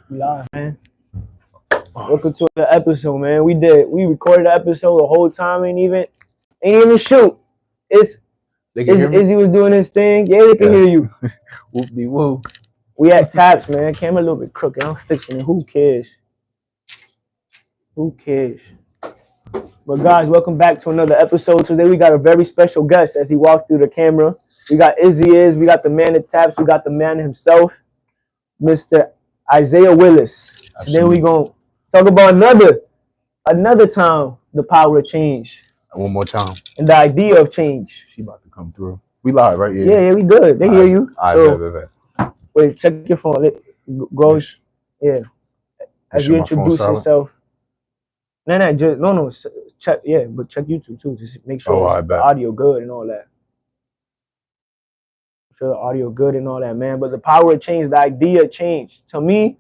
We live, man. Welcome to the episode, man. We recorded the episode the whole time, ain't even shoot. It's They can hear me? Izzy was doing his thing. Yeah, they can hear you. Whoop de woo. We at taps, man. Camera a little bit crooked. I'm fixing it. Who cares? Who cares? But guys, welcome back to another episode. Today we got a very special guest as he walked through the camera. We got we got the man at taps, we got the man himself, Mr. Isaiah Willis. Today we gonna talk about another time the power of change. One more time. And the idea of change. She about to come through. We live, right? Yeah, we good. They hear you. Bet. Wait, check your phone. Go. Yeah. As you introduce yourself. No. Check. Yeah, but check YouTube too. Just make sure the audio good and all that. Sure, the audio good and all that, man. But the power of change, the idea of change. To me,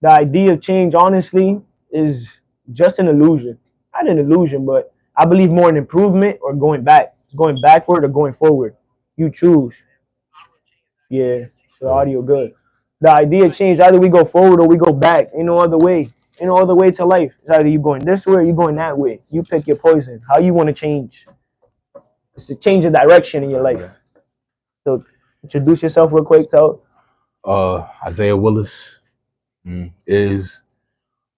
the idea of change, honestly, is just an illusion. Not an illusion, but I believe more in improvement or going back. Going backward or going forward. You choose. Yeah, so the audio good. The idea of change, either we go forward or we go back. Ain't no other way. Ain't no other way to life. It's either you going this way or you going that way. You pick your poison. How you want to change. It's to change the direction in your life. So introduce yourself real quick. Tell. Isaiah Willis is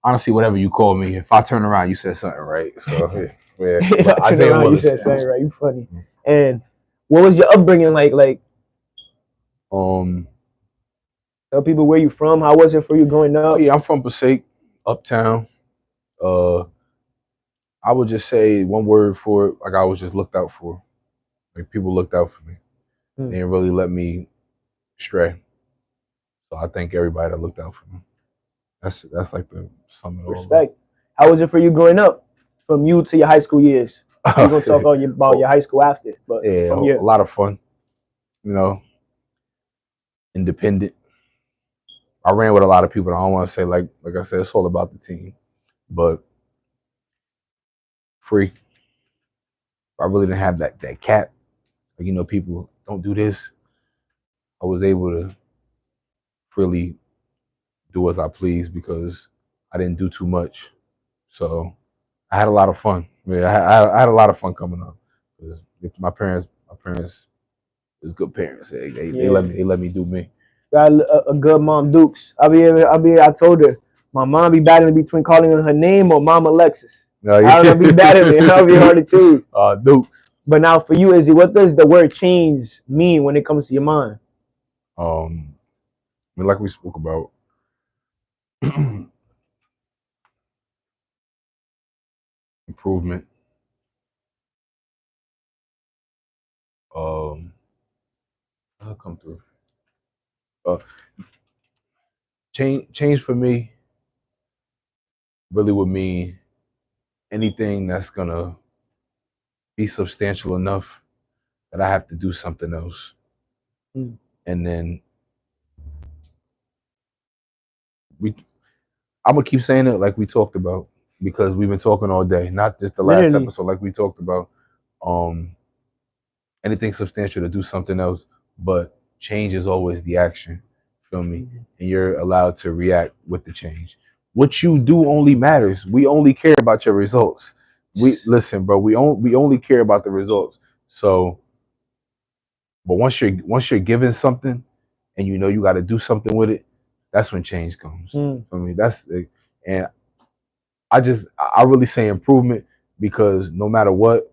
honestly whatever you call me. If I turn around, you said something right. So yeah. Isaiah Willis. You said something right. You funny. And what was your upbringing like? Tell people where you from. How was it for you growing up? Yeah, I'm from Passaic, Uptown. I would just say one word for it. Like I was just looked out for. Like people looked out for me. They didn't really let me stray. So I thank everybody that looked out for me. That's like the sum of it all. Respect. How was it for you growing up? From you to your high school years. We're gonna talk about your high school after. But yeah, a lot of fun. You know, independent. I ran with a lot of people. I don't want to say like I said, it's all about the team, but free. I really didn't have that cap. Like people don't do this. I was able to freely do as I please because I didn't do too much. So I had a lot of fun. Yeah, I had a lot of fun coming up. My parents is good parents. They let me do me. Got a good mom, Dukes. I told her my mom be battling between calling her name or Mom Alexis. I don't know, be battling. That'll be hard to choose. Dukes. But now for you, Izzy, what does the word change mean when it comes to your mind? Like we spoke about, improvement. I'll come through. Change for me really would mean anything that's gonna be substantial enough that I have to do something else. And then I'm gonna keep saying it like we talked about because we've been talking all day, not just the last episode, like we talked about. Anything substantial to do something else, but change is always the action. Feel me? And you're allowed to react with the change. What you do only matters. We only care about your results. Listen, bro. We only care about the results. So, but once you're given something, and you know you got to do something with it, that's when change comes. I mean, and I really say improvement because no matter what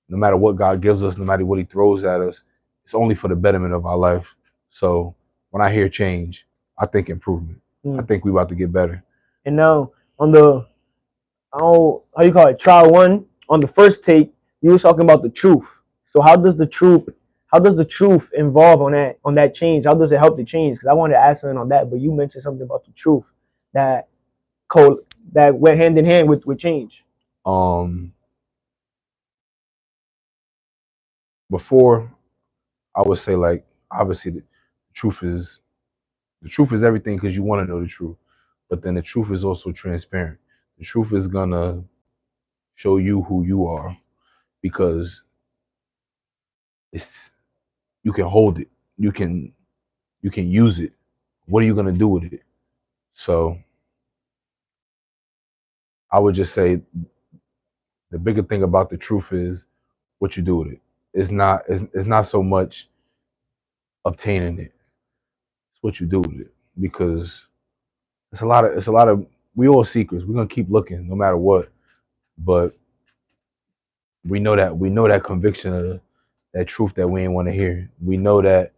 God gives us, no matter what He throws at us, it's only for the betterment of our life. So when I hear change, I think improvement. I think we about to get better. And now on the how you call it, trial one, on the first take, you were talking about the truth. So how does the truth involve on that change? How does it help the change? Because I wanted to ask something on that, but you mentioned something about the truth that went hand in hand with change. Before, I would say like obviously the truth is everything because you want to know the truth, but then the truth is also transparent. The truth is gonna show you who you are because you can hold it, you can use it. What are you gonna do with it? So I would just say the bigger thing about the truth is what you do with it. It's not so much obtaining it. It's what you do with it. Because it's a lot of we all seekers. We're gonna keep looking no matter what. But we know that conviction of that truth that we ain't want to hear. We know that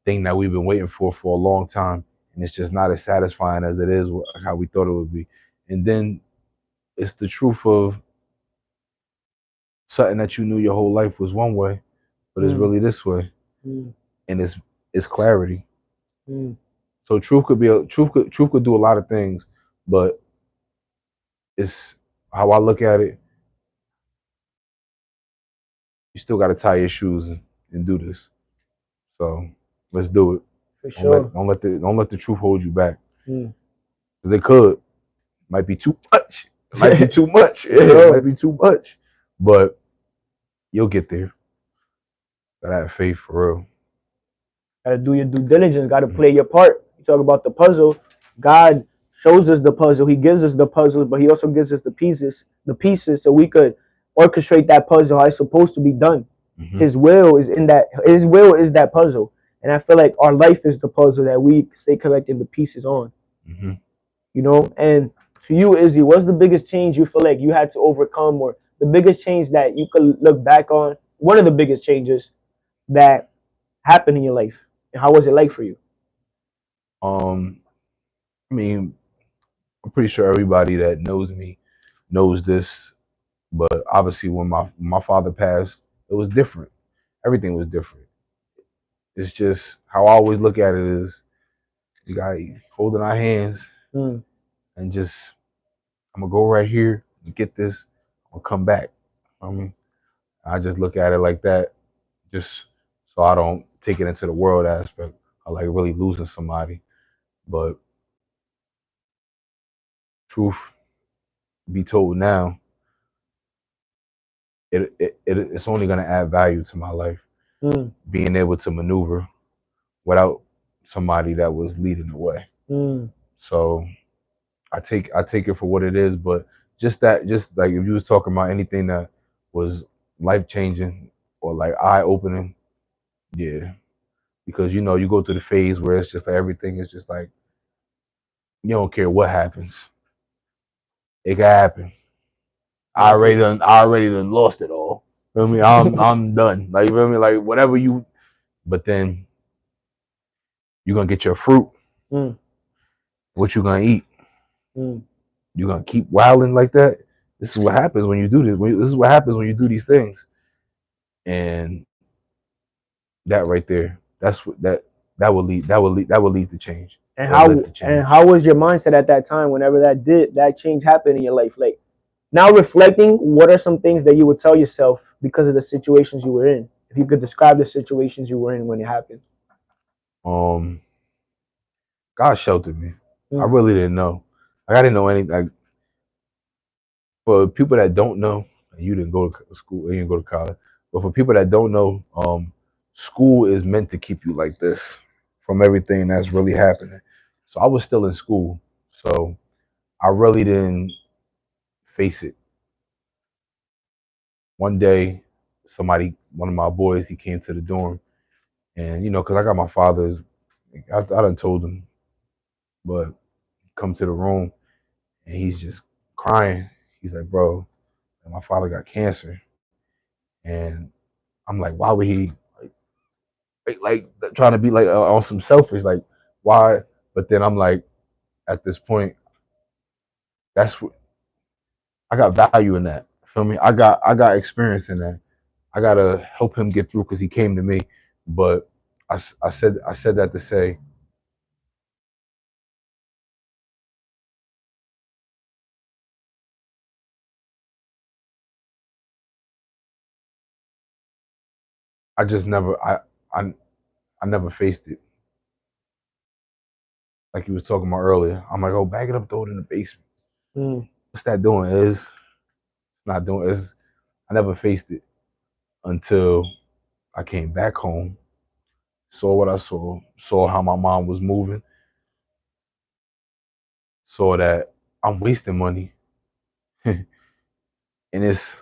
thing that we've been waiting for a long time, and it's just not as satisfying as it is how we thought it would be. And then it's the truth of something that you knew your whole life was one way, but it's Mm, really this way, mm, and it's clarity. mm. So truth could do a lot of things, but it's how I look at it. You still got to tie your shoes and do this. So let's do it. For sure. Don't let the truth hold you back, Mm. because it could. Might be too much. It might be too much. For Yeah, it might sure. be too much. But you'll get there. Gotta have faith for real. Gotta do your due diligence. Gotta play your part. You talk about the puzzle. God shows us the puzzle. He gives us the puzzle, but He also gives us the pieces, so we could orchestrate that puzzle how it's supposed to be done. Mm-hmm. His will is in that. His will is that puzzle, and I feel like our life is the puzzle that we stay collecting the pieces on. Mm-hmm. You know, and to you, Izzy, what's the biggest change you feel like you had to overcome, or the biggest change that you could look back on? One of the biggest changes that happened in your life, and how was it like for you? Um, I mean, I'm pretty sure everybody that knows me knows this, but obviously when my father passed, it was different. Everything was different. It's just how I always look at it is you got holding our hands Mm, and just I'm gonna go right here and get this. I'll come back. I mean, I just look at it like that, just so I don't take it into the world aspect of like really losing somebody. But truth be told now, it's only gonna add value to my life. mm, Being able to maneuver without somebody that was leading the way. mm, So I take it for what it is, but just like if you was talking about anything that was life changing or like eye opening, yeah. Because you know, you go through the phase where it's just like everything is just like you don't care what happens. It can happen. mm, I already done lost it all. Feel me? I'm done. Like you feel me? Like whatever you but then you're gonna get your fruit. mm, What you gonna eat? mm. You gonna keep wilding like that? This is what happens when you do this. This is what happens when you do these things. And that right there, that's what that will lead to change. And It'll live to change. how was your mindset at that time whenever that change happened in your life? Like now reflecting, what are some things that you would tell yourself because of the situations you were in? If you could describe the situations you were in when it happened. Um, God sheltered me. I Mm, really didn't know. Like I didn't know anything. Like for people that don't know, you didn't go to school, you didn't go to college. But for people that don't know, school is meant to keep you like this from everything that's really happening. So I was still in school, so I really didn't face it. One day, one of my boys, he came to the dorm, and you know, cause I got my father's, I done told him, but come to the room, and he's just crying. He's like, bro, my father got cancer, and I'm like, why would he trying to be like on some selfish, like why? But then I'm like, at this point, that's what I got value in that. Feel me? I got experience in that. I gotta help him get through because he came to me. But I said that to say I just never I I never faced it. Like you was talking about earlier. I'm like, oh, bag it up, throw it in the basement. mm. What's that doing? Is not doing is I never faced it until I came back home, saw what I saw how my mom was moving, saw that I'm wasting money, and it's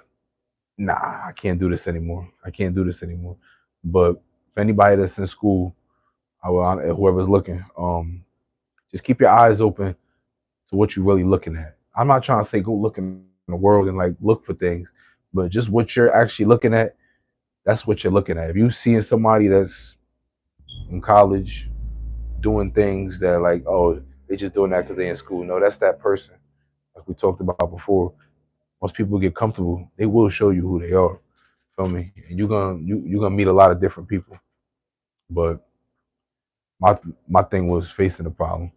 nah, I can't do this anymore. I can't do this anymore. But for anybody that's in school, whoever's looking, just keep your eyes open to what you're really looking at. I'm not trying to say go look in the world and like look for things, but just what you're actually looking at, that's what you're looking at. If you seeing somebody that's in college doing things that like, oh, they just doing that because they in school. No, that's that person. Like we talked about before. Once people get comfortable, they will show you who they are. Feel me? And you're gonna meet a lot of different people. But my my thing was facing the problem,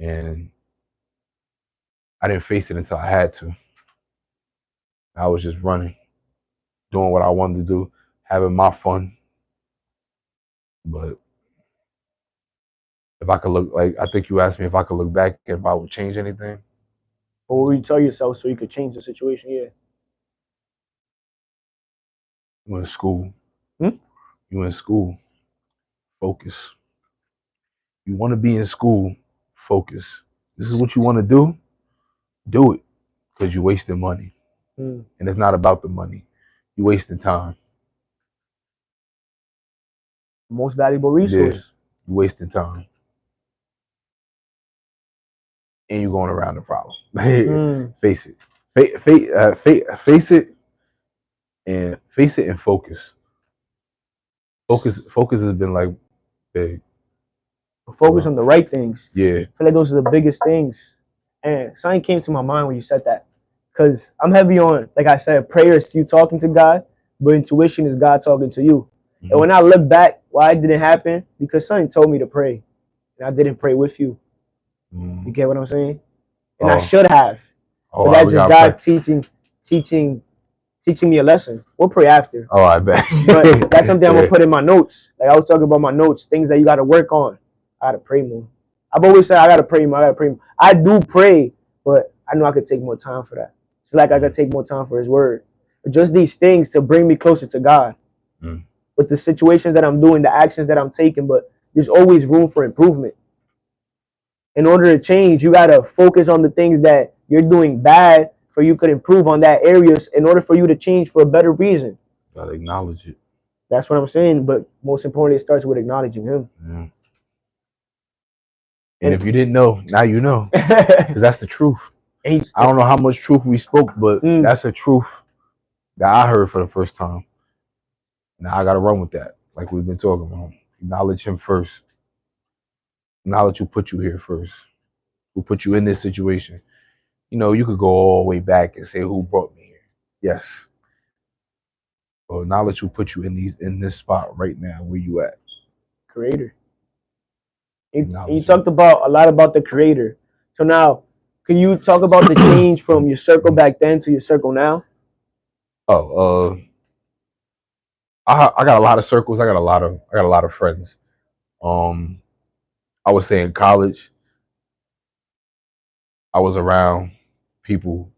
and I didn't face it until I had to. I was just running, doing what I wanted to do, having my fun. But if I could look, like I think you asked me if I could look back if I would change anything. Or will you tell yourself so you could change the situation? Yeah. You in school. Hmm? You in school. Focus. You want to be in school. Focus. This is what you want to do. Do it, because you're wasting money, Hmm. and it's not about the money. You're wasting time. Most valuable Yeah, resource. you're wasting time, and you're going around the problem. Hmm. Face it. Face it, and face it and focus. Focus has been like big. Focus on the right things. Yeah. I feel like those are the biggest things. And something came to my mind when you said that. Because I'm heavy on, like I said, prayer is you talking to God, but intuition is God talking to you. Mm-hmm. And when I look back, why it didn't happen? Because something told me to pray. And I didn't pray with you. Mm-hmm. You get what I'm saying? And I should have. But that's just God teaching me a lesson. We'll pray after. Oh, I bet. But that's something I'm going to put in my notes. Like I was talking about my notes, things that you got to work on. I got to pray more. I've always said I got to pray more. I got to pray more. I do pray, but I know I could take more time for that. It's like I could take more time for His word. But just these things to bring me closer to God. Mm. With the situations that I'm doing, the actions that I'm taking, but there's always room for improvement. In order to change, you got to focus on the things that you're doing bad for you could improve on that areas in order for you to change for a better reason. Gotta acknowledge it. That's what I'm saying. But most importantly, it starts with acknowledging Him. Yeah. And if you didn't know, now you know. Because that's the truth. I don't know how much truth we spoke, but that's a truth that I heard for the first time. Now I got to run with that, like we've been talking about. Acknowledge Him first. Acknowledge who put you here first, who put you in this situation. You know, you could go all the way back and say who brought me here. Yes. But acknowledge who put you in this spot right now, where you at. Creator. You talked about a lot about the Creator. So now, can you talk about the change from your circle back then to your circle now? Oh, I got a lot of circles. I got a lot of friends. I would say in college, I was around people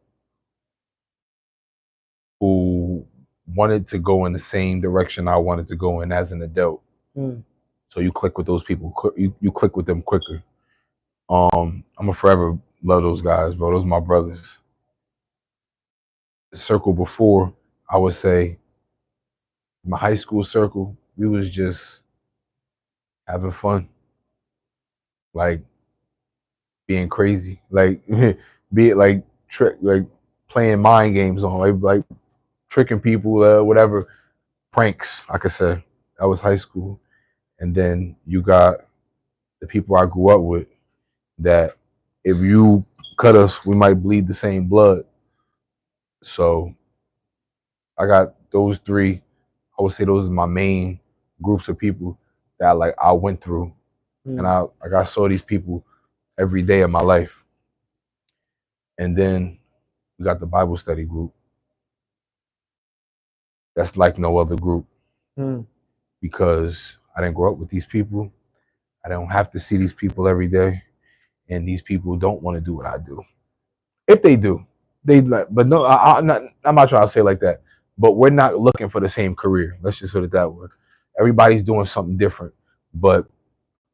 who wanted to go in the same direction I wanted to go in as an adult. Mm. So you click with those people. You click with them quicker. I'm gonna forever love those guys, bro. Those are my brothers. The circle before, I would say, my high school circle, we was just having fun, like being crazy, like be it like trick, like playing mind games on, like tricking people, whatever, pranks. I could say that was high school, and then you got the people I grew up with. That if you cut us, we might bleed the same blood. So I got those three. I would say those are my main groups of people that like I went through, and I saw these people every day of my life. And then we got the Bible study group. That's like no other group because I didn't grow up with these people. I don't have to see these people every day, and these people don't want to do what I do. If they do, they like. But no, I'm not trying to say it like that. But we're not looking for the same career. Let's just put it that way. Everybody's doing something different, but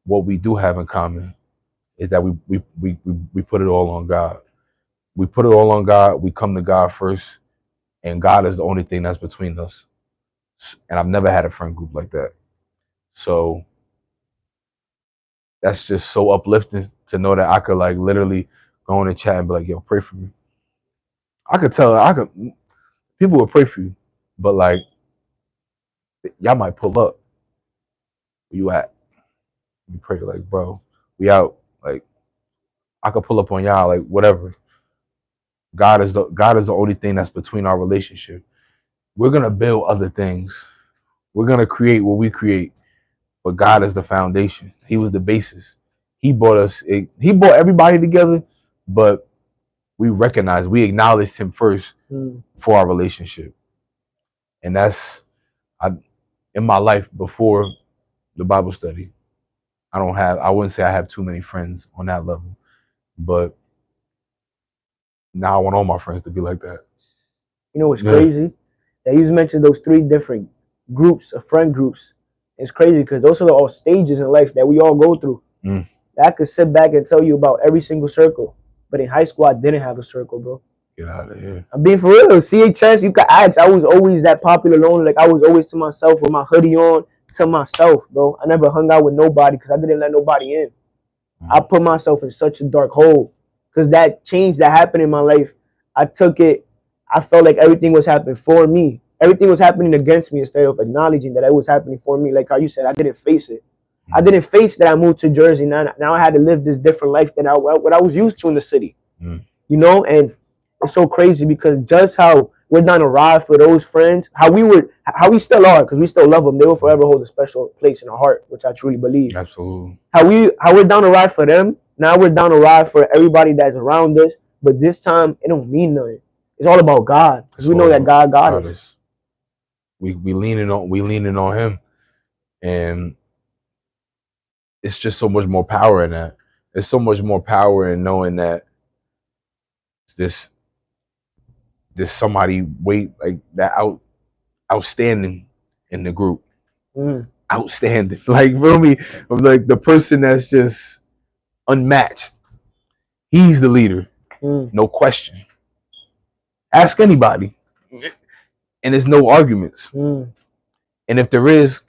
what we do have in common is that we put it all on God. We put it all on God. We come to God first, and God is the only thing that's between us. And I've never had a friend group like that. So that's just so uplifting to know that I could like literally go in the chat and be like, "Yo, pray for me." I could tell. I could. People will pray for you, but like y'all might pull up. Where you at? You pray like, bro, we out. Like I could pull up on y'all. Like whatever. God is the only thing that's between our relationship. We're gonna build other things. We're gonna create what we create, but God is the foundation. He was the basis. He brought us. He brought everybody together, but we acknowledged Him first for our relationship, and that's I in my life before the Bible study. I wouldn't say I have too many friends on that level, but now I want all my friends to be like that. You know what's Yeah. crazy? That you just mentioned those three different groups of friend groups. It's crazy because those are all stages in life that we all go through. I could sit back and tell you about every single circle, but in high school I didn't have a circle, bro. Get out of here. I'm being for real. CHS, you could ask. I was always that popular alone. Like I was always to myself with my hoodie on, to myself, bro. I never hung out with nobody because I didn't let nobody in. I put myself in such a dark hole because that change that happened in my life, I took it. I felt like everything was happening for me. Everything was happening against me instead of acknowledging that it was happening for me. Like how you said, I didn't face it. I didn't face that I moved to Jersey. Now I had to live this different life than what I was used to in the city. You know, and it's so crazy because just how we're down a ride for those friends, how we still are, because we still love them. They will forever hold a special place in our heart, which I truly believe. Absolutely. How we're down a ride for them. Now we're down a ride for everybody that's around us. But this time it don't mean nothing. It's all about God, because we know that God got us. We leaning on Him, and it's just so much more power in that. There's so much more power in knowing that there's somebody like that outstanding in the group. Outstanding, like feel me, like the person that's just unmatched. He's the leader, no question. Ask anybody, and there's no arguments. And if there is,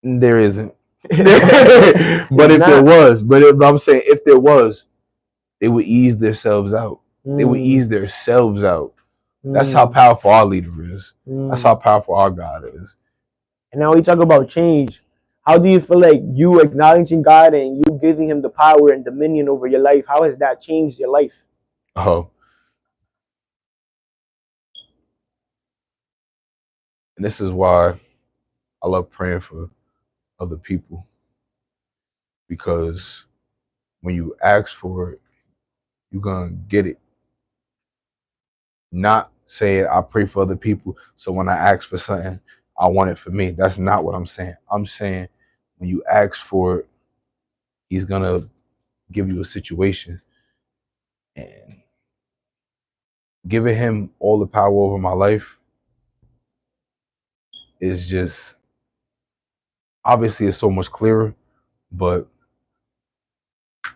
there isn't. But I'm saying if there was, they would ease themselves out. They would ease themselves out. That's how powerful our leader is. That's how powerful our God is. And now we talk about change. How do you feel like you acknowledging God and you giving Him the power and dominion over your life? How has that changed your life? Oh, and this is why I love praying for other people, because when you ask for it, you're gonna get it. Not saying I pray for other people, so when I ask for something, I want it for me. That's not what I'm saying. I'm saying when you ask for it, He's gonna give you a situation, and giving Him all the power over my life is just obviously it's so much clearer, but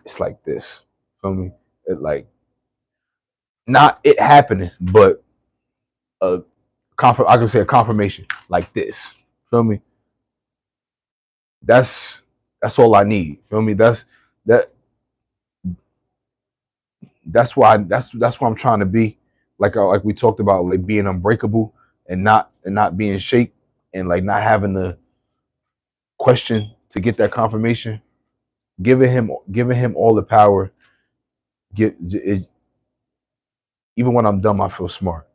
it's like this. Feel me? It like not it happening, but I can say a confirmation like this. Feel me? That's all I need. Feel me? That that's why I'm trying to be like we talked about, like being unbreakable and not being shake, and like not having to question to get that confirmation. Giving him all the power. Even when I'm dumb, I feel smart.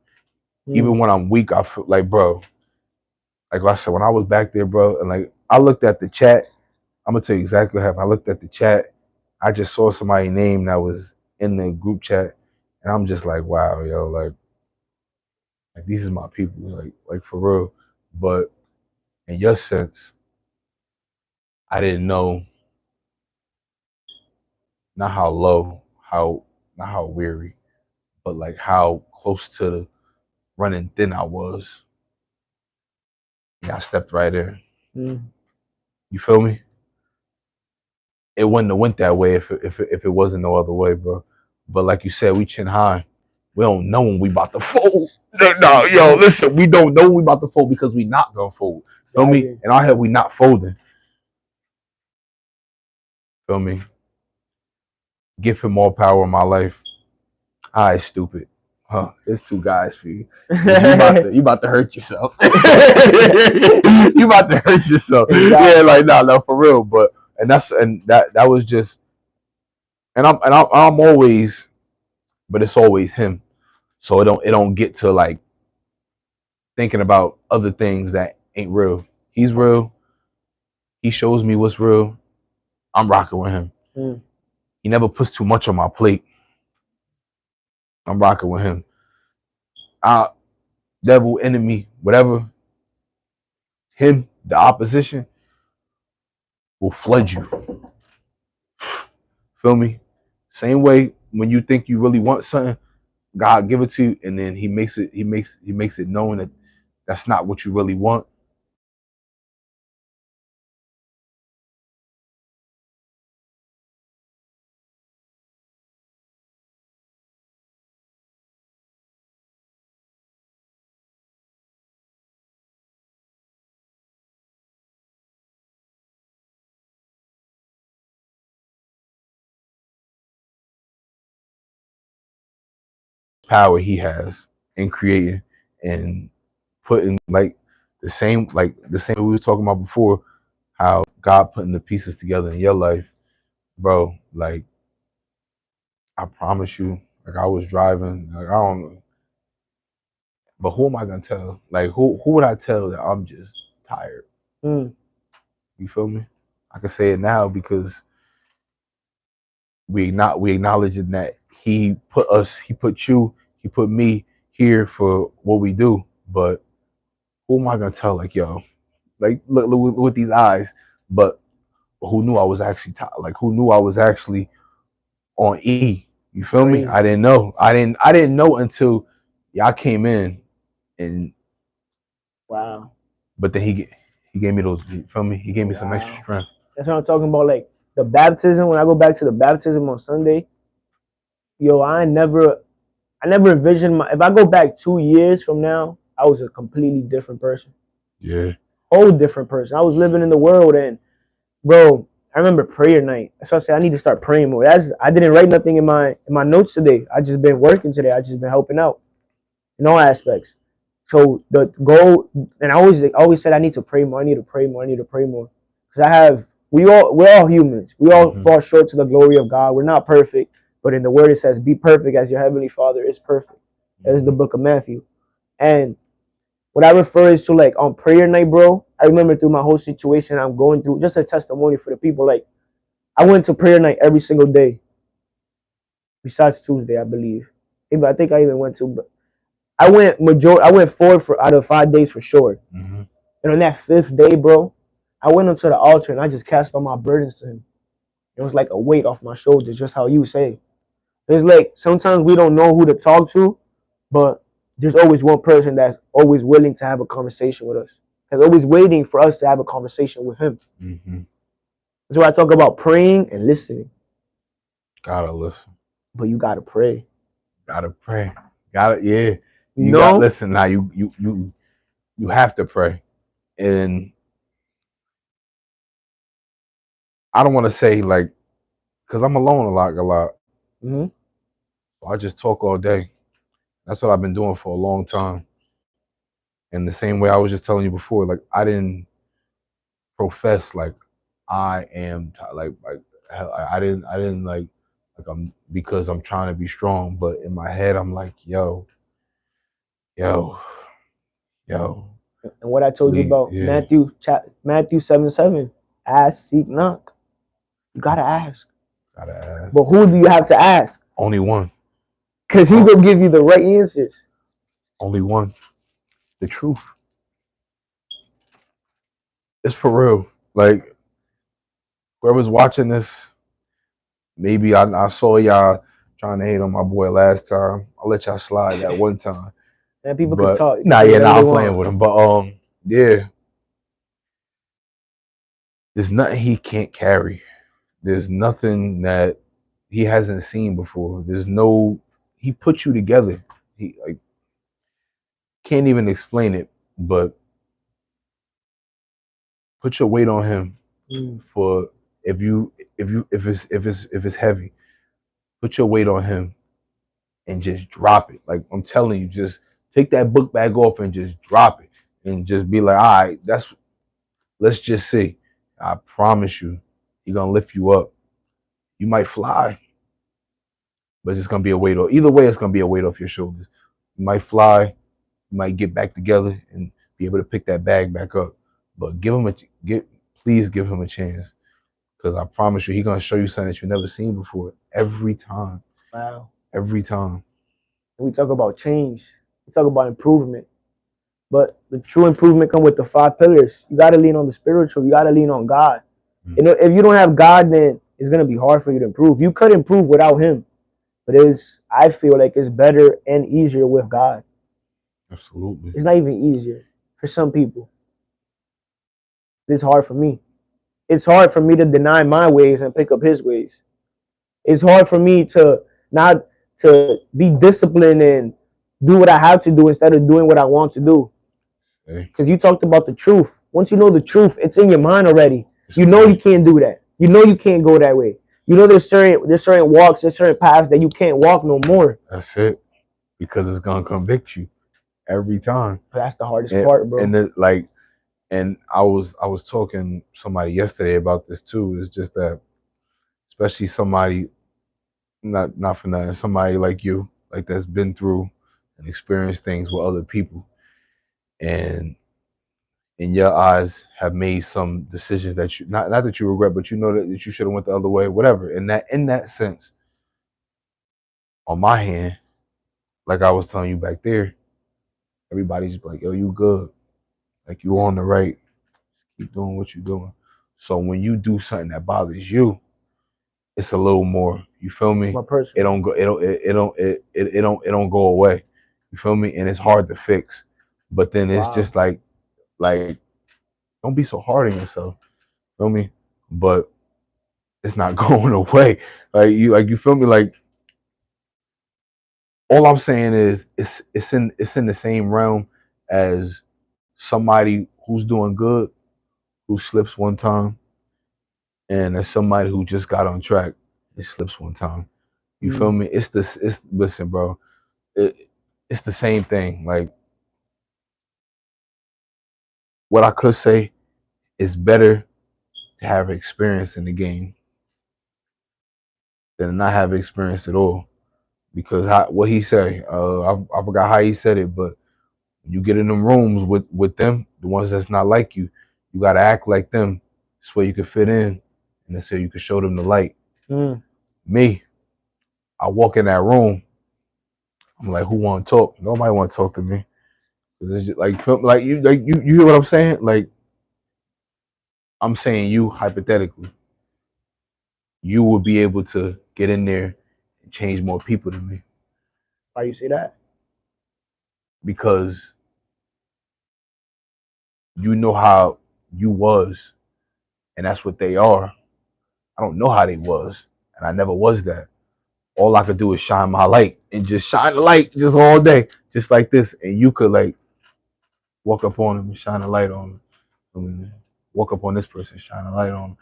Even when I'm weak, I feel like, bro. Like I said, when I was back there, bro, and like I looked at the chat, I'm gonna tell you exactly what happened. I looked at the chat. I just saw somebody's name that was in the group chat, and I'm just like, wow, yo, like these is my people, like for real. But in your sense, I didn't know not how low, not how weary, but like how close to the running thin I was. Yeah, I stepped right in. You feel me? it wouldn't have went that way if it wasn't no other way, bro. But like you said, we chin high. We don't know when we about to fold. No, yo, listen, we don't know when we about to fold because we not gonna fold. Feel me? Exactly. In our head, we not folding. Feel me? Give him more power in my life. I stupid. Huh? There's two guys for you. You about to hurt yourself. You about to hurt yourself. Exactly. Yeah, like no, for real. But that was just I'm always, but it's always him. So it don't get to like thinking about other things that ain't real. He's real. He shows me what's real. I'm rocking with him. Mm. He never puts too much on my plate. I'm rocking with him. Devil, enemy, whatever, him, the opposition, will flood you. Feel me? Same way when you think you really want something, God give it to you, and then He makes it known that that's not what you really want. Power He has in creating and putting like the same we were talking about before, how God putting the pieces together in your life, bro. Like I promise you, like I was driving, like I don't know, but who am I gonna tell? Like who would I tell that I'm just tired? Mm. You feel me? I can say it now because we acknowledging that he put you, he put me here for what we do. But who am I gonna tell? Like yo, like look with these eyes. But who knew I was actually like who knew I was actually on E? You feel me? Crazy. I didn't know. I didn't know until y'all came in and Wow. but then he gave me those. You feel me? He gave me some extra Wow. strength. That's what I'm talking about. Like the baptism. When I go back to the baptism on Sunday, yo, I never envisioned my. If I go back 2 years from now, I was a completely different person. Yeah. Whole different person. I was living in the world, and bro, I remember prayer night. That's why I said I need to start praying more. I didn't write nothing in my notes today. I just been working today. I just been helping out in all aspects. So the goal, and I always said I need to pray more. I need to pray more. I need to pray more because we're all humans. We all Hmm. fall short to the glory of God. We're not perfect, but in the Word it says, "Be perfect as your heavenly Father is perfect." That is the book of Matthew. And what I refer is to like on prayer night, bro. I remember through my whole situation I'm going through, just a testimony for the people. Like I went to prayer night every single day, besides Tuesday, I believe. I think I even went to, but I went 4 out of 5 days for sure. Hmm. And on that fifth day, bro, I went onto the altar and I just cast all my burdens to him. It was like a weight off my shoulders, just how you say. It's like sometimes we don't know who to talk to, but there's always one person that's always willing to have a conversation with us. That's always waiting for us to have a conversation with him. Hmm. That's why I talk about praying and listening. Gotta listen. But you gotta pray. Gotta pray. Gotta yeah. You You got know? listen now. You have to pray, and I don't want to say like because I'm alone a lot. Hmm. I just talk all day. That's what I've been doing for a long time. And the same way I was just telling you before, like I didn't profess like I am like I didn't like I'm because I'm trying to be strong, but in my head I'm like yo yo And what I told you please about yeah Matthew 7:7, ask, seek, knock. You gotta ask. gotta ask But who do you have to ask? only one Because he oh, gonna give you the right answers. only one the truth. It's for real. Like whoever's watching this, maybe I saw y'all trying to hate on my boy last time. I'll let y'all slide that one time. And people could But talk, they could nah, say yeah, whatever nah, they I'm playing want. with him. But yeah, there's nothing he can't carry. There's nothing that he hasn't seen before. There's no he put you together. He like can't even explain it, but put your weight on him Mm. for if it's heavy, put your weight on him and just drop it. Like I'm telling you, just take that book bag off and just drop it and just be like, all right, that's let's just see. I promise you, he's gonna lift you up. You might fly, but it's gonna be a weight off. Either way, it's gonna be a weight off your shoulders. You might fly, you might get back together and be able to pick that bag back up. But please give him a chance. Because I promise you, he's gonna show you something that you've never seen before. Every time. Wow. Every time. We talk about change. We talk about improvement. But the true improvement come with the 5 pillars. You gotta lean on the spiritual. You gotta lean on God. You know, if you don't have God, then it's gonna be hard for you to improve. You could improve without Him, but I feel like it's better and easier with God. Absolutely. It's not even easier for some people. It's hard for me. It's hard for me to deny my ways and pick up His ways. It's hard for me to not to be disciplined and do what I have to do instead of doing what I want to do. Hey, Because you talked about the truth. Once you know the truth, it's in your mind already. it's You know you great. can't do that. You know you can't go that way. You know there's certain walks, there's certain paths that you can't walk no more. That's it. Because it's gonna convict you every time. But that's the hardest And part, and bro. like and I was talking to somebody yesterday about this too. It's just that especially somebody not for nothing, somebody like you, like that's been through and experienced things with other people and in your eyes have made some decisions that you not that you regret, but you know that you should have went the other way, whatever. In that sense, on my hand, like I was telling you back there, everybody's like, yo, you good. Like you on the right. Keep doing what you're doing. So when you do something that bothers you, it's a little more. You feel me? My It personal. don't go. It don't go away. You feel me? And it's hard to fix. But then it's Wow. just like don't be so hard on yourself. Feel me? But it's not going away. Like you feel me? Like all I'm saying is it's in the same realm as somebody who's doing good who slips one time and as somebody who just got on track and slips one time. You feel Mm. me? It's listen, bro. It, it's the same thing. Like what I could say is better to have experience in the game than to not have experience at all. Because what he said, I forgot how he said it, but you get in them rooms with them, the ones that's not like you gotta act like them. This way you can fit in, and that's so you can show them the light. Mm. Me, I walk in that room, I'm like, who want to talk? Nobody want to talk to me. 'Cause it's just like you hear what I'm saying? Like I'm saying, you hypothetically, you would be able to get in there and change more people than me Why you say that? because you know how you was, and that's what they are. I don't know how they was, and I never was that. All I could do is shine my light and just shine the light just all day, just like this. And you could like walk up on them and shine a light on them. I mean, walk up on this person, shine a light on them.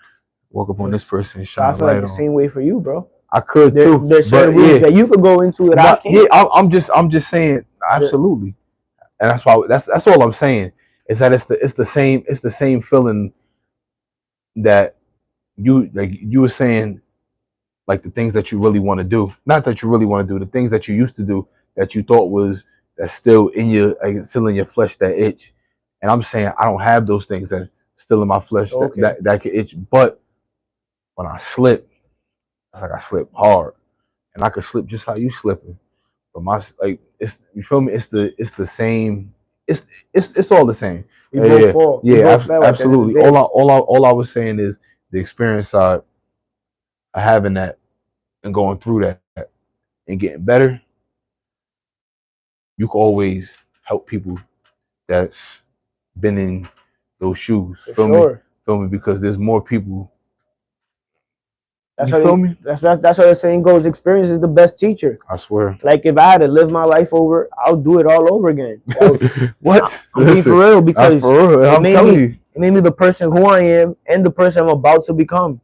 Walk up on this It's, person, but shine I a feel like light the on. same way for you, bro. I could too, There's certain but rooms yeah, that you could go into that I no, yeah, can't. I'm just saying, Yeah. absolutely, and that's why that's all I'm saying is that it's the same feeling that you were saying like the things that you really want to do, not that you really want to do, the things that you used to do that you thought was that's still in your like, still in your flesh that itch, and I'm saying I don't have those things that still in my flesh that Okay. that can itch, but when I slip, it's like I slip hard, and I could slip just how you slipping. But my like it's you feel me? It's the same. It's it's all the same. We Yeah, both yeah, fall. We yeah. both fell at the end of the Absolutely. day. All I was saying is the experience side of having that and going through that and getting better. You can always help people that's been in those shoes. For Feel me? sure. Feel me? Because there's more people That's You how feel me? that's how the saying goes. Experience is the best teacher. I swear. Like if I had to live my life over, I'll do it all over again. What? I'm being for Listen, real I'm because for real. I'm telling you. it made me the person who I am and the person I'm about to become.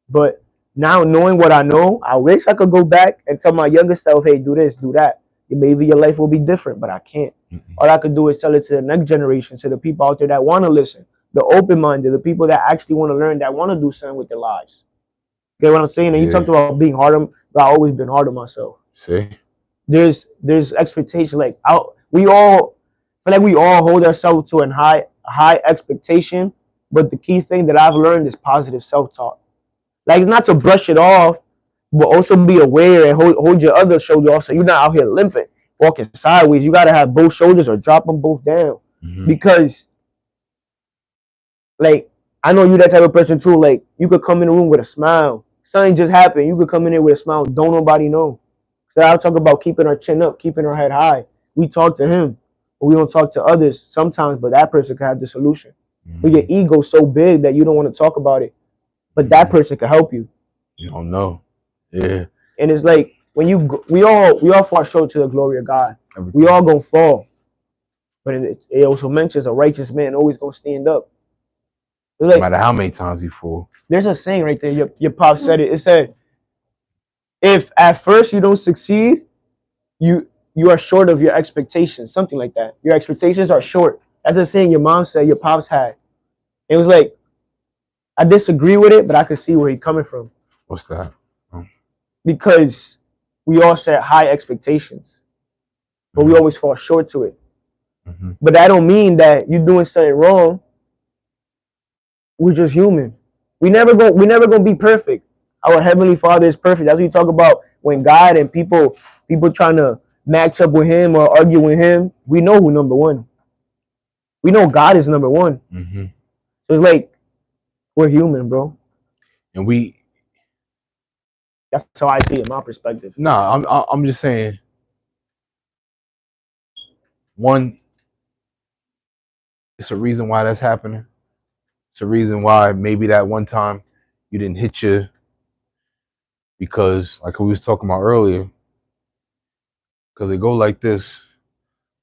But now knowing what I know, I wish I could go back and tell my younger self, hey, do this, do that. Maybe your life will be different, but I can't. Mm-mm. All I could do is tell it to the next generation, to the people out there that want to listen, the open minded, the people that actually want to learn, that want to do something with their lives. Get what I'm saying? And you talked Yeah. about being hard on, but I've always been hard on myself. See? There's expectation. Like we all feel like we all hold ourselves to a high expectation, but the key thing that I've learned is positive self talk. Like not to brush it off, but also be aware and hold your other shoulder off so you're not out here limping, walking sideways. You gotta have both shoulders or drop them both down. Mm-hmm. Because like I know you that type of person too. Like you could come in the room with a smile. Something just happened. You could come in there with a smile. Don't nobody know. So I'll talk about keeping our chin up, keeping our head high. We talk to him, but we don't talk to others sometimes. But that person can have the solution. But your Mm-hmm. ego's so big that you don't want to talk about it. But that person can help you. You don't know. Yeah. And it's like when we all fall short to the glory of God. We all gonna fall. But it also mentions a righteous man always gonna stand up. It's No like matter how many times you fall. there's a saying right there. Your pop said it. It said, if at first you don't succeed, you are short of your expectations. Something like that. Your expectations are short. That's a saying your mom said your pops had. It was like I disagree with it, but I could see where he's coming from. What's that? Oh. Because we all set high expectations, but we always fall short to it. Mm-hmm. But that don't mean that you're doing something wrong. We're just human. We never gonna be perfect. Our heavenly Father is perfect. That's what you talk about when God and people trying to match up with Him or argue with Him. We know who number one. We know God is number one. Mm-hmm. So it's like we're human, bro. And we. That's how I see it, my perspective. I'm just saying. One, it's a reason why that's happening. It's a reason why maybe that one time you didn't hit you because, like we was talking about earlier, because it go like this: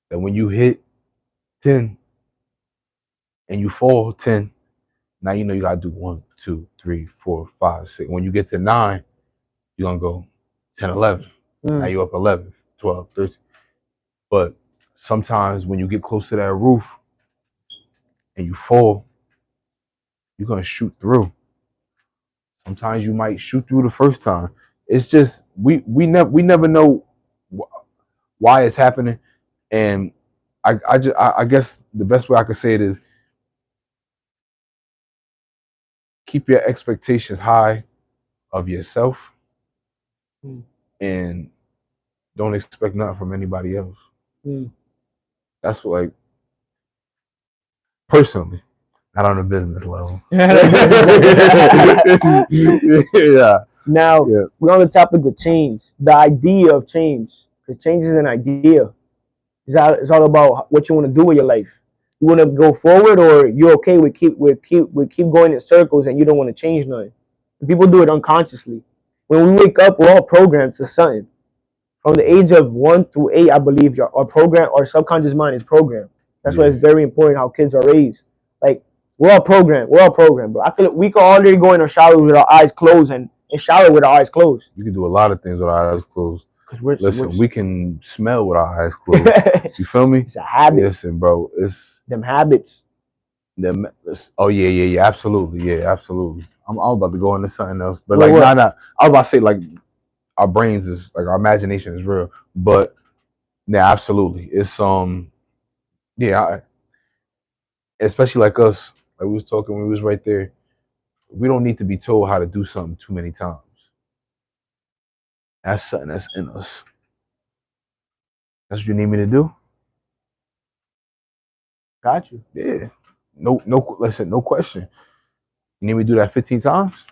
that when you hit 10 and you fall 10, now you know you gotta do 1, 2, 3, 4, 5, 6. When you get to 9, you're gonna go 10, 11. Now you're up 11, 12, 13. But sometimes when you get close to that roof and you fall, you're gonna shoot through. Sometimes you might shoot through the first time. It's just we never know why it's happening, and I guess the best way I could say it is keep your expectations high of yourself, and don't expect nothing from anybody else. That's what, like, personally, not on a business level. Yeah. Now we're on the topic of change, the idea of change, because change is an idea. It's all about what you want to do with your life. You want to go forward, or you're okay with keep going in circles, and you don't want to change nothing. People do it unconsciously. When we wake up, we're all programmed to something. From the age of 1 through 8, I believe our subconscious mind is programmed. That's why it's very important how kids are raised. Like we're all programmed. We're all programmed, bro. We could already go in our shower with our eyes closed and shower with our eyes closed. We can do a lot of things with our eyes closed. Listen, we can smell with our eyes closed. You feel me? It's a habit. Listen, bro, it's them habits. Oh yeah, absolutely, yeah, absolutely. I'm about to go into something else, but like, nah. I was about to say, like, our brains is like, our imagination is real, but yeah, absolutely. It's yeah, especially like us, like we was talking when we was right there. We don't need to be told how to do something too many times. That's something that's in us. That's what you need me to do. Got you. Yeah. No. Listen, no question. You need me to do that 15 times?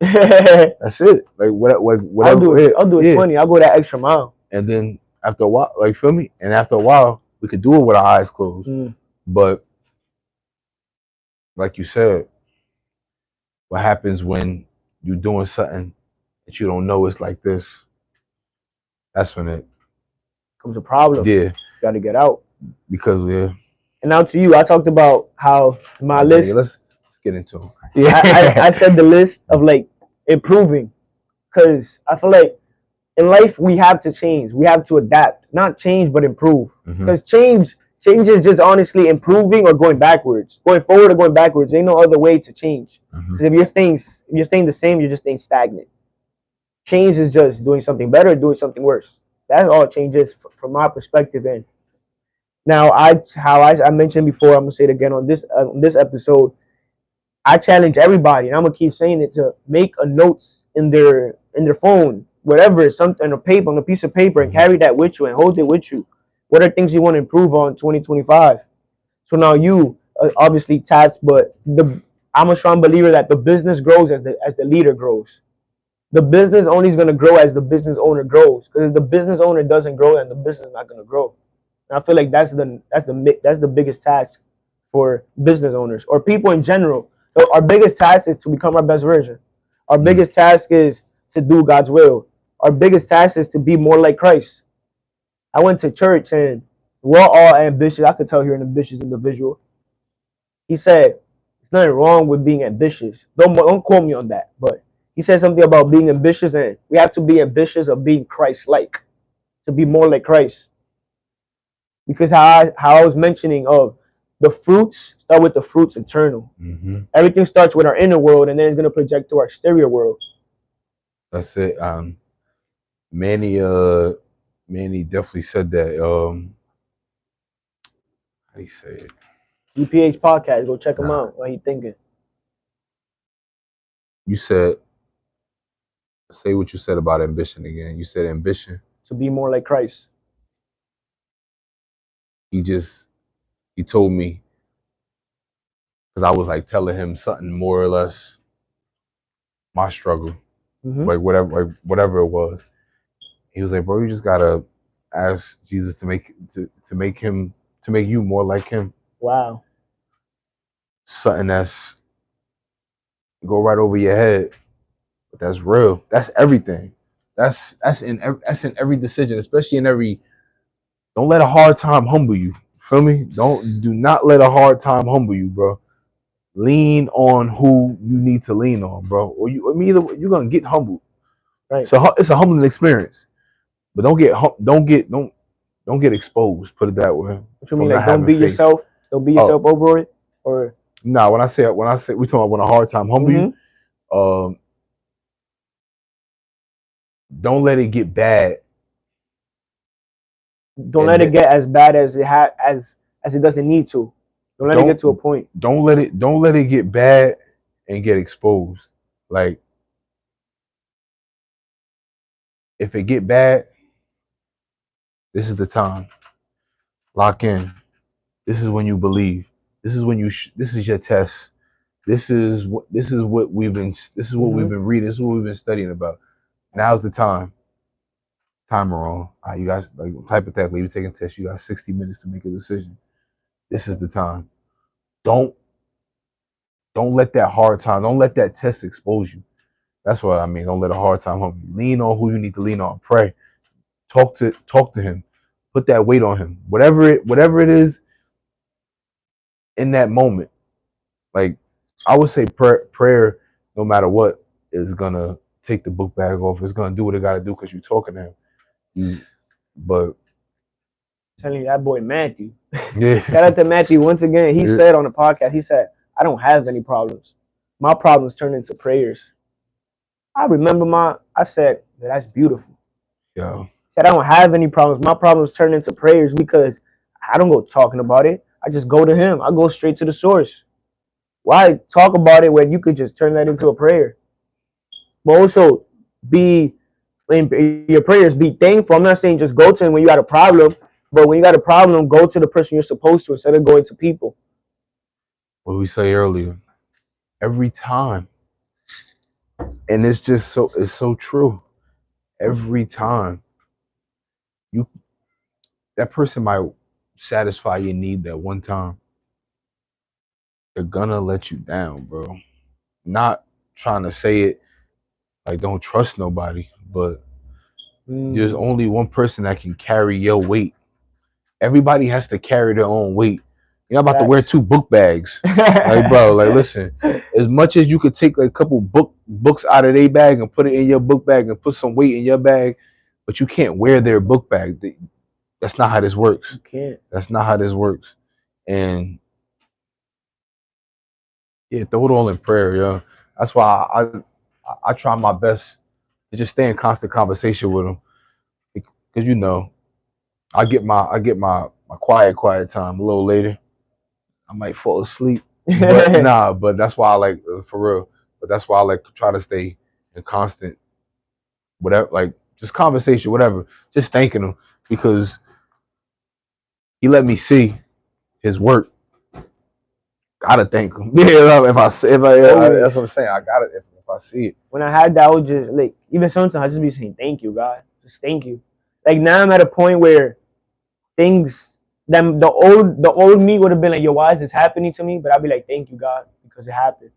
That's it. Like whatever. I'll do it 20. I'll go that extra mile. And then after a while, like, feel me? And after a while, we could do it with our eyes closed. But like you said, what happens when you're doing something that you don't know it's like this, that's when it, Comes a problem. yeah, Got to get out. because yeah. And now to you, I talked about how my list. Let's get into it. I said the list of like improving, because I feel like in life we have to change, we have to adapt, not change but improve. Because change is just honestly improving or going backwards, going forward or going backwards. Ain't no other way to change. Because if you're staying the same, you're just staying stagnant. Change is just doing something better, doing something worse. That's all change is from my perspective. And now I mentioned before, I'm gonna say it again on this episode. I challenge everybody, and I'm gonna keep saying it, to make a notes in their phone, whatever, something on a paper, on a piece of paper, and carry that with you and hold it with you. What are things you want to improve on 2025? So now you obviously taps, but I'm a strong believer that the business grows as the leader grows. The business only is gonna grow as the business owner grows. Because if the business owner doesn't grow, then the business is not gonna grow. And I feel like that's the biggest task for business owners or people in general. So our biggest task is to become our best version. Our biggest task is to do God's will. Our biggest task is to be more like Christ. I went to church and we're all ambitious. I could tell you're an ambitious individual. He said, "There's nothing wrong with being ambitious." Don't quote me on that, but he said something about being ambitious, and we have to be ambitious of being Christ-like, to be more like Christ. Because how I was mentioning of the fruits start with the fruits internal. Everything starts with our inner world, and then it's gonna project to our exterior world. That's it. Manny definitely said that. How do you say it? GPH podcast, go check him out. What he thinking? You said, say what you said about ambition again. You said ambition to be more like Christ. He told me, because I was like telling him something more or less my struggle, like whatever it was. He was like, "Bro, you just gotta ask Jesus to make you more like him." Wow. Something that's go right over your head, but that's real. That's everything. That's in every decision, especially in every. Don't let a hard time humble you. Feel me? Do not let a hard time humble you, bro. Lean on who you need to lean on, bro. Or either you're gonna get humbled. Right. So it's a humbling experience, but don't get exposed. Put it that way. What you mean? Like don't be yourself. Don't be yourself over it. Or nah. When I say we talking about when a hard time humble you, don't let it get bad. Don't let it get as bad as it doesn't need to. Don't let it get to a point. Don't let it get bad and get exposed. Like if it get bad, this is the time. Lock in. This is when you believe. This is when this is your test. This is what we've been reading. This is what we've been studying about. Now's the time. Timer on. You guys, like hypothetically, you're taking tests. You got 60 minutes to make a decision. This is the time. Don't let that hard time. Don't let that test expose you. That's what I mean. Don't let a hard time humble you. Lean on who you need to lean on. Pray. Talk to him. Put that weight on him. Whatever it is in that moment. Like I would say prayer, no matter what, is gonna take the book bag off. It's gonna do what it gotta do because you're talking to him. But I'm telling you, that boy Matthew. Yeah. Shout out to Matthew once again. He said on the podcast, he said, "I don't have any problems. My problems turn into prayers." I remember I said, "That's beautiful." Yeah. Said I don't have any problems. My problems turn into prayers because I don't go talking about it. I just go to him. I go straight to the source. Why talk about it when you could just turn that into a prayer? But also be in your prayers, be thankful. I'm not saying just go to him when you got a problem, but when you got a problem, go to the person you're supposed to instead of going to people. What we say earlier, every time, and it's so true. Every time, that person might satisfy your need that one time. They're gonna let you down, bro. Not trying to say it like don't trust nobody, but there's Mm. only one person that can carry your weight. Everybody has to carry their own weight. You're not about to wear Facts. two book bags. Like, bro, like listen, as much as you could take like a couple books out of their bag and put it in your book bag and put some weight in your bag, but you can't wear their book bag. That's not how this works. You can't. That's not how this works. And yeah, throw it all in prayer, yo. That's why I try my best to just stay in constant conversation with them, because I get my quiet time a little later. I might fall asleep, but nah. But that's why I like for real. But that's why I like try to stay in constant whatever, like just conversation, whatever. Just thanking him because he let me see his work. Gotta thank him. Yeah, that's what I'm saying. I gotta if I see it. When I had that, I would just like even sometimes I just be saying thank you, God. Just thank you. Like now I'm at a point where things that the old me would have been like, yo, why is this happening to me? But I'd be like, thank you, God, because it happened.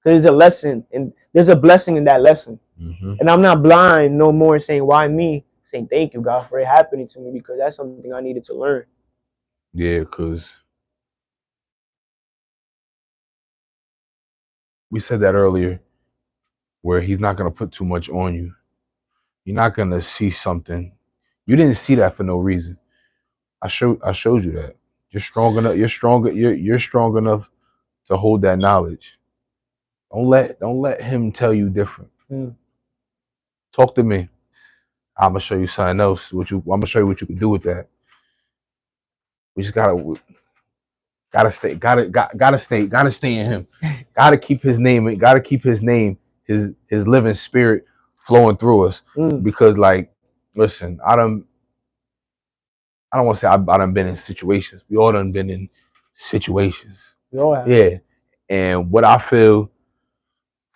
Because there's a lesson and there's a blessing in that lesson. Mm-hmm. And I'm not blind no more saying why me, saying thank you, God, for it happening to me because that's something I needed to learn. Yeah, because we said that earlier, where he's not gonna put too much on you. You're not gonna see something. You didn't see that for no reason. I showed you that. You're strong enough. You're stronger. You're strong enough to hold that knowledge. Don't let him tell you different. Mm. Talk to me. I'm gonna show you something else. I'm gonna show you what you can do with that. We just gotta stay in him. Gotta keep his name. Gotta keep his name. His living spirit flowing through us. Mm. Because like, listen, I don't want to say I done been in situations. We all done been in situations. Yeah. And what I feel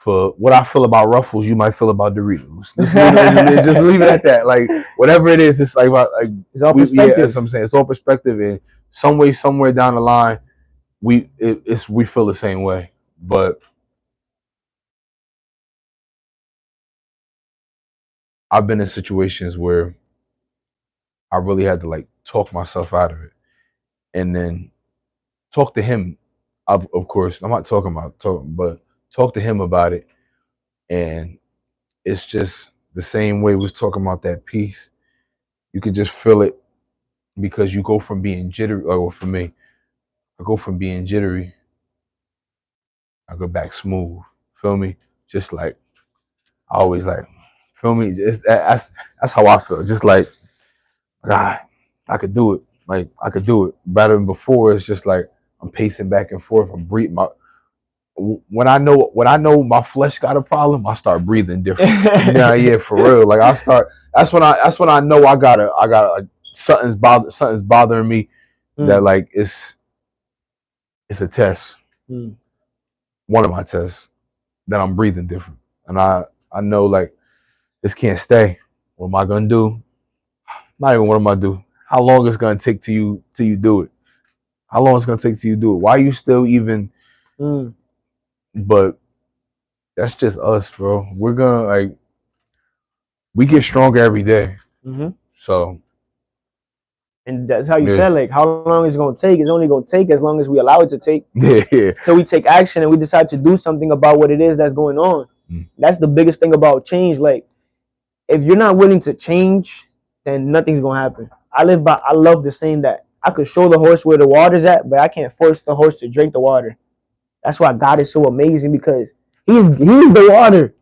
about Ruffles, you might feel about Doritos. Just leave it at that. Like whatever it is, it's like It's all perspective. that's what I'm saying. It's all perspective, and some way, somewhere down the line, we feel the same way. But I've been in situations where I really had to like talk myself out of it, and then talk to him. Of course, I'm not but talk to him about it, and it's just the same way we was talking about that piece. You could just feel it because you go from being jittery, or for me, I go from being jittery, I go back smooth. Feel me? Just like I always like, feel me? That's how I feel. Just like, God, I could do it. Like I could do it better than before. It's just like I'm pacing back and forth. I'm breathing. When I know my flesh got a problem, I start breathing different. Yeah, for real. Like I start. That's when I know I gotta like, something's bothering me. That like it's a test. One of my tests that I'm breathing different, and I know like this can't stay. What am I gonna do? Not even what am I do? How long it's gonna take till you do it? How long it's gonna take till you do it? Why you still even? But that's just us, bro. We're gonna like we get stronger every day. Mm-hmm. So, and that's how you said, like, how long is it gonna take? It's only gonna take as long as we allow it to take. Yeah. So we take action and we decide to do something about what it is that's going on. That's the biggest thing about change. Like, if you're not willing to change, then nothing's gonna happen. I love the saying that I could show the horse where the water's at, but I can't force the horse to drink the water. That's why God is so amazing, because He's the water.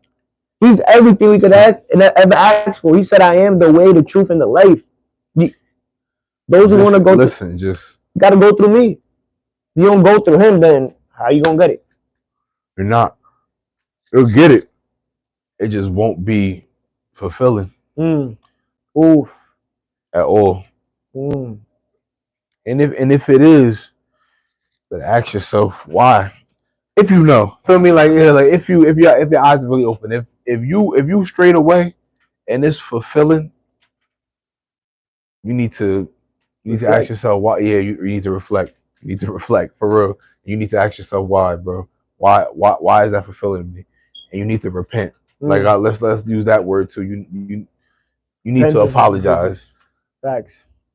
He's everything we could ever ask for. He said, "I am the way, the truth, and the life." Those who want to go, just gotta go through me. If you don't go through Him, then how you gonna get it? You're not. You'll get it. It just won't be fulfilling. Oof. At all. And if it is, then ask yourself why. If you know, feel me, like if your eyes are really open, if you straight away and it's fulfilling, you need to ask yourself why. Yeah, you need to reflect. You need to reflect for real. You need to ask yourself why, bro. Why is that fulfilling me? And you need to repent. Like Mm. let's use that word too. You need to Vengeance is the apologize. biggest. Facts.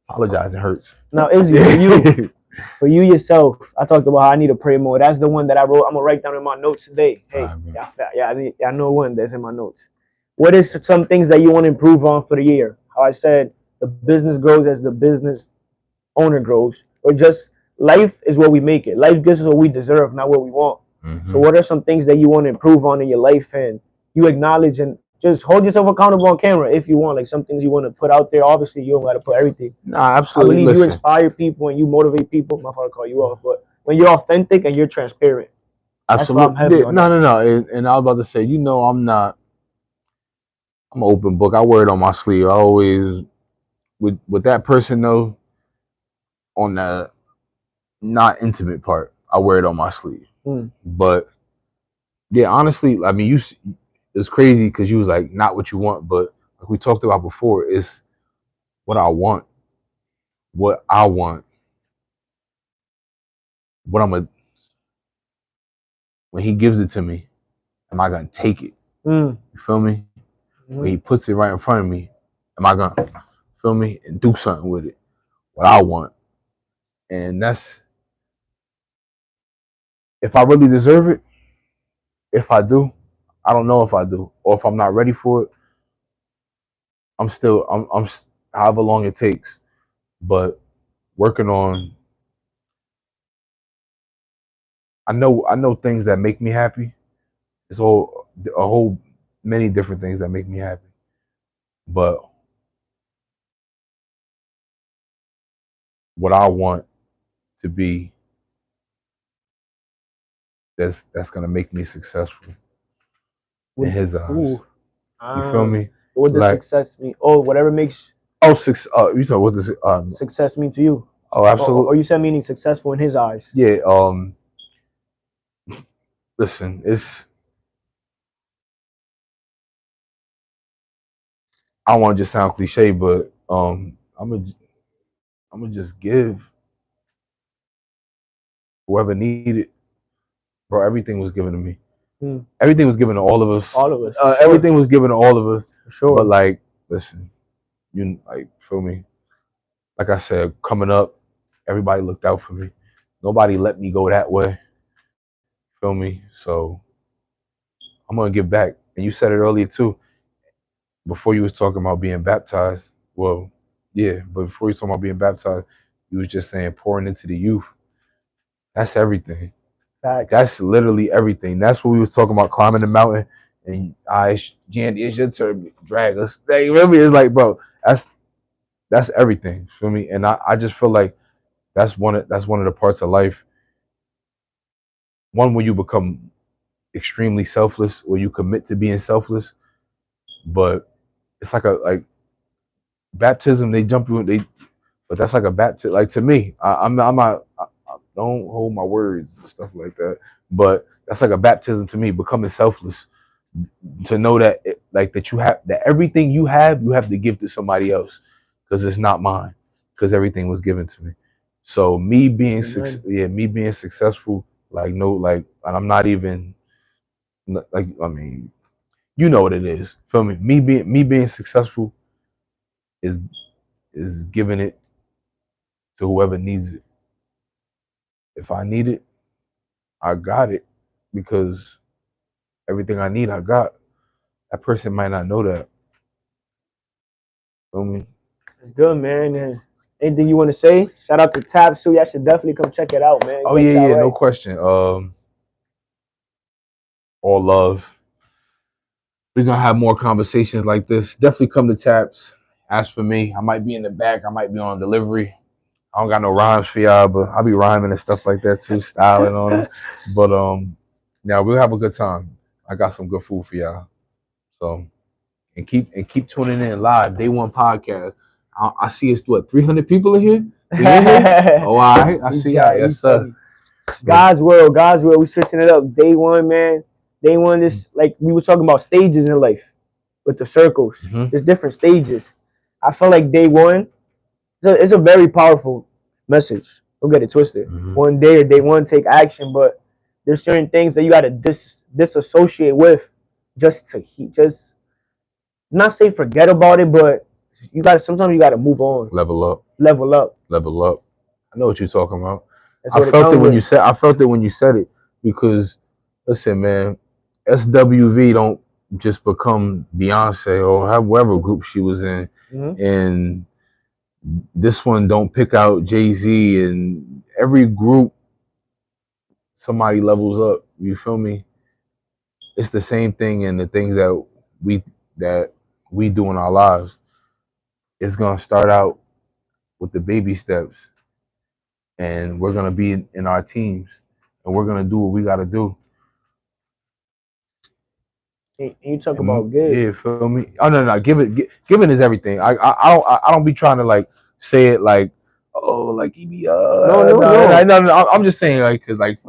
Apologizing hurts. Now, Izzy, for you yourself, I talked about how I need to pray more. That's the one that I wrote. I'm gonna write down in my notes today. Hey, Alright, bro. I know one that's in my notes. What is some things that you want to improve on for the year? How I said the business grows as the business owner grows, or just life is what we make it. Life gives us what we deserve, not what we want. So, Mm-hmm. what are some things that you want to improve on in your life, and you acknowledge and just hold yourself accountable on camera if you want? Like some things you want to put out there. Obviously, you don't got to put everything. Nah, I absolutely. believe you Listen, inspire people and you motivate people. My father call you off, but when you're authentic and you're transparent, that's why I'm absolutely. heavy on No, that. no, no. And I was about to say, I'm not. I'm an open book. I wear it on my sleeve. I always with that person though on the not intimate part. I wear it on my sleeve. Mm. But yeah, honestly, I mean, it's crazy because you was like not what you want, but like we talked about before, it's what I want, what I want, what I'm a. When he gives it to me, am I gonna take it? Mm. You feel me? When he Mm. puts it right in front of me, am I gonna feel me and do something with it? What I want, and that's if I really deserve it. If I do, I don't know if I do, or if I'm not ready for it. I'm still, however long it takes, but working on. I know things that make me happy. It's a whole many different things that make me happy, but what I want to be that's gonna make me successful in Would, his eyes. ooh. You feel me? What does Like success mean? Oh, whatever makes you said what does it? success mean to you? Oh, Or absolutely. you said meaning successful in his eyes. Yeah. Listen, I don't want to just sound cliche, but I'm gonna just give whoever needed. Bro, everything was given to me. Mm. Everything was given to all of us. All of us, for sure. Everything was given to all of us. For But sure. like, listen, you like feel me? Like I said, coming up, everybody looked out for me. Nobody let me go that way. Feel me? So I'm gonna give back. And you said it earlier too. Before you was talking about being baptized. Well, yeah, but before you was talking about being baptized, you was just saying pouring into the youth. That's everything. Facts. That's literally everything. That's what we was talking about climbing the mountain. And Jandy, it's your turn. To drag us. Like, remember, it's like, bro, that's everything for me. And I just feel like that's one of the parts of life. One where you become extremely selfless, or you commit to being selfless. But it's like baptism. They jump you. But that's like a baptism. Like to me, I'm not. I don't hold my words and stuff like that. But that's like a baptism to me. Becoming selfless, to know that like that you have that everything you have to give to somebody else because it's not mine, because everything was given to me. So Amen. me being successful, like no, like, and I'm not even like, I mean, you know what it is. Feel me? Me being successful is giving it to whoever needs it. If I need it, I got it, because everything I need, I got. That person might not know that. Feel me? It's good, man. And anything you want to say? Shout out to Tab Suit. Y'all should definitely come check it out, man. Oh Get yeah, y'all yeah, no right. question. All love. We're gonna have more conversations like this. Definitely come to Taps. As for me, I might be in the back. I might be on delivery. I don't got no rhymes for y'all, but I'll be rhyming and stuff like that too, styling on them. But now we'll have a good time. I got some good food for y'all. So and keep tuning in live. Day One Podcast. I see it's what 300 people in here. We in here? Oh, all right. I He see y'all. tried. He Yes, sir. funny. God's world. God's world. We switching it up. Day one, man. Day one is like we were talking about stages in life with the circles. Mm-hmm. There's different stages. I feel like day one, it's a very powerful message. Don't get it twisted. Mm-hmm. One day or day one, take action, but there's certain things that you got to disassociate with just to just not say forget about it, but sometimes you gotta move on, Level up, level up. level up. I know what you're talking about. That's I what it felt it comes when with. you said. I felt it when you said it because, listen, man, SWV don't just become Beyonce or whoever group she was in, Hmm. and this one don't pick out Jay-Z, and every group somebody levels up. You feel me? It's the same thing in the things we that we do in our lives. It's gonna start out with the baby steps, and we're gonna be in our teams, and we're gonna do what we gotta do. And you talk And about give. yeah, feel me? Oh no, no, giving is everything. I don't be trying to like say it like, oh, like he be No, no, no, no, no, no. no, no. I'm just saying like, cause like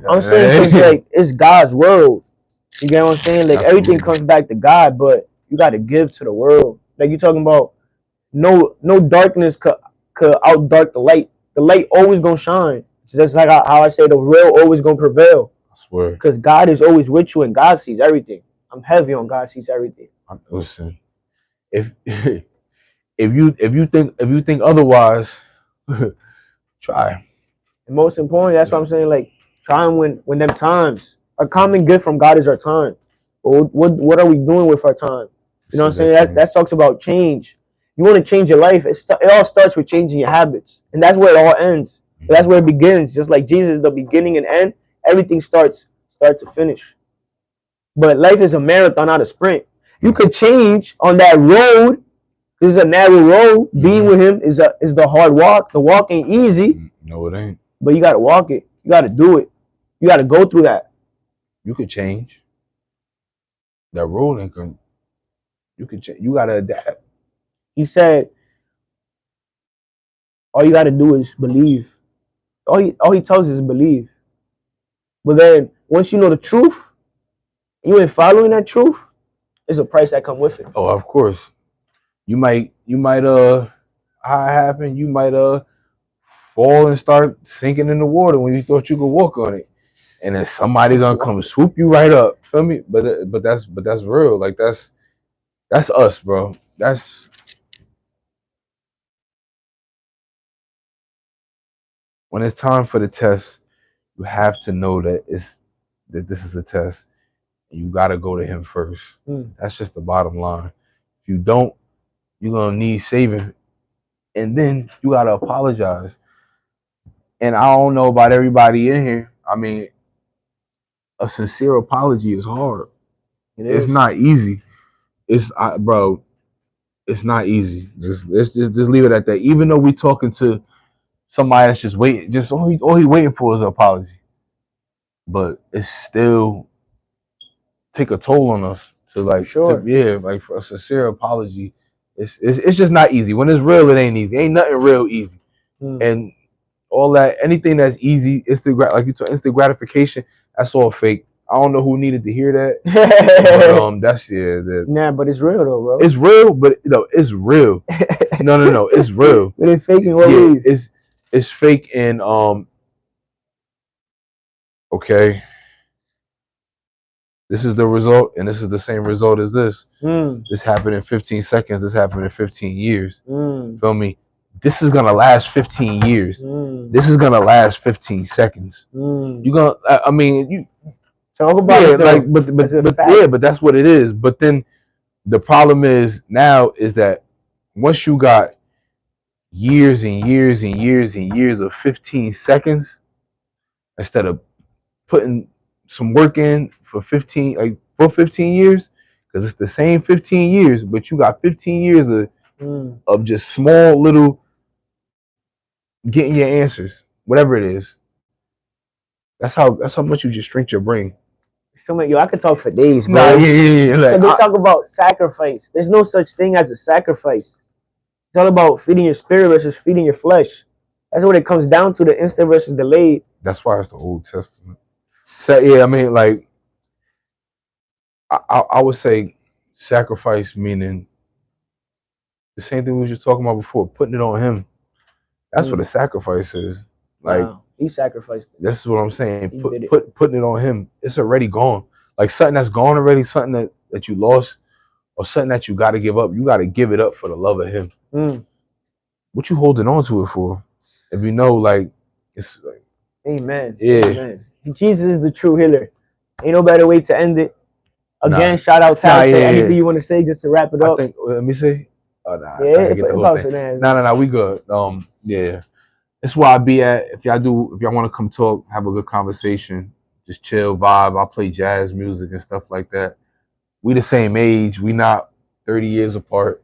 I'm saying because like it's God's world. You get what I'm saying? Like everything absolutely. comes back to God, but you got to give to the world. Like you talking about, no darkness could out dark the light. The light always gonna shine. Just like how I say, the real always gonna prevail. I swear. Because God is always with you, and God sees everything. I'm heavy on God sees everything. Listen, if if you think otherwise, try. And most importantly, that's what I'm saying. Like trying when them times. A common gift from God is our time. But what are we doing with our time? You know what I'm See saying? that thing. That talks about change. You want to change your life. It all starts with changing your habits, and that's where it all ends. That's where it begins. Just like Jesus, the beginning and end. Everything starts start to finish. But life is a marathon, not a sprint. You could change on that road. This is a narrow road. Being with Him is the hard walk. The walk ain't easy, No, it ain't. but you gotta walk it. You gotta do it. You gotta go through that. You could change that rule, and you could change. You gotta adapt. He said, all you gotta do is believe. All he tells us is believe. But then once you know the truth, you ain't following that truth, there's a price that come with it. Oh, of course. You might how it happened, you might fall and start sinking in the water when you thought you could walk on it. And then somebody gonna come swoop you right up. Feel me? But that's real. Like that's us, bro. That's when it's time for the test, you have to know that this is a test. And you gotta go to him first. Mm. That's just the bottom line. If you don't, you're gonna need saving. And then you gotta apologize. And I don't know about everybody in here. I mean, a sincere apology is hard. It It's is. not easy. Bro. It's not easy. Just leave it at that. Even though we talking to somebody that's just waiting, just all he waiting for is an apology. But it's still take a toll on us to For sure. like for a sincere apology. It's just not easy. When it's real, it ain't easy. Ain't nothing real easy. Mm. And all that, anything that's easy, like you talk, instant gratification, that's all fake. I don't know who needed to hear that, but that's Nah, but it's real though, bro. it's real, but it's real. No, it's real. But it's faking what Yeah, it is. it's fake and okay. This is the result, and this is the same result as this. Mm. This happened in 15 seconds. This happened in 15 years. Mm. Feel me? This is gonna last 15 years. Mm. This is gonna last 15 seconds. Mm. You gonna? I mean, you Talk about yeah, it though. like but yeah, but that's what it is. But then the problem is now is that once you got years and years and years and years of 15 seconds instead of putting some work in for 15 years, because it's the same 15 years, but you got 15 years of just small little getting your answers, whatever it is. That's how much you just shrink your brain. Yo, I could talk for days, Nah, bro. yeah. Like, they talk about sacrifice. There's no such thing as a sacrifice. It's all about feeding your spirit versus feeding your flesh. That's what it comes down to, the instant versus delayed. That's why it's the Old Testament. So yeah, I mean, like I would say sacrifice meaning the same thing we were just talking about before, putting it on him. That's what a sacrifice is. Like wow, he sacrificed it. this is what I'm saying. He did it. Putting it on him. It's already gone. like something that's gone already, something that you lost, or something that you got to give up. You got to give it up for the love of Him. Mm. What you holding on to it for? If you know, like, it's like, Amen. yeah. Amen. Jesus is the true healer. Ain't no better way to end it. Again, Nah. shout out Tal. Say Yeah. anything you want to say just to wrap it I up. think. Let me see. Oh nah, Yeah, I get the whole thing. Nah, we good. Yeah. That's where I be at. If y'all want to come talk, have a good conversation, just chill, vibe. I play jazz music and stuff like that. We the same age. We not 30 years apart.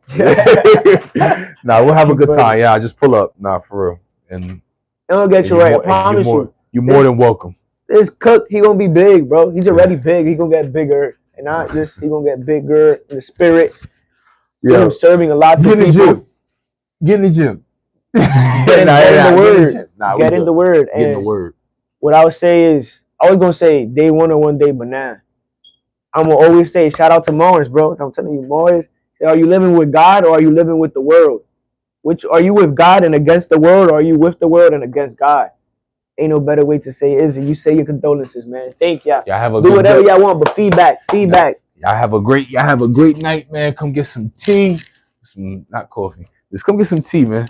Nah, we'll have a good time. Yeah, just pull up. Nah, for real. And I'll get you right. I promise you. You're more than welcome. This Cook, he gonna be big, bro. He's already big. He gonna get bigger, and not just he gonna get bigger in the spirit. See him serving a lot of people. Get in the gym. Get in the word. Get in the word. Get in the word. What I would say is, I was gonna say day one or one day, but now I'm gonna always say shout out to Morris, bro. I'm telling you, Morris. Are you living with God or are you living with the world? Which are you with God and against the world, or are you with the world and against God? Ain't no better way to say it, is it? You say your condolences, man. Thank y'all. Do whatever y'all want, but feedback. Y'all have a great night, man. Come get some tea. Not coffee. Just come get some tea, man.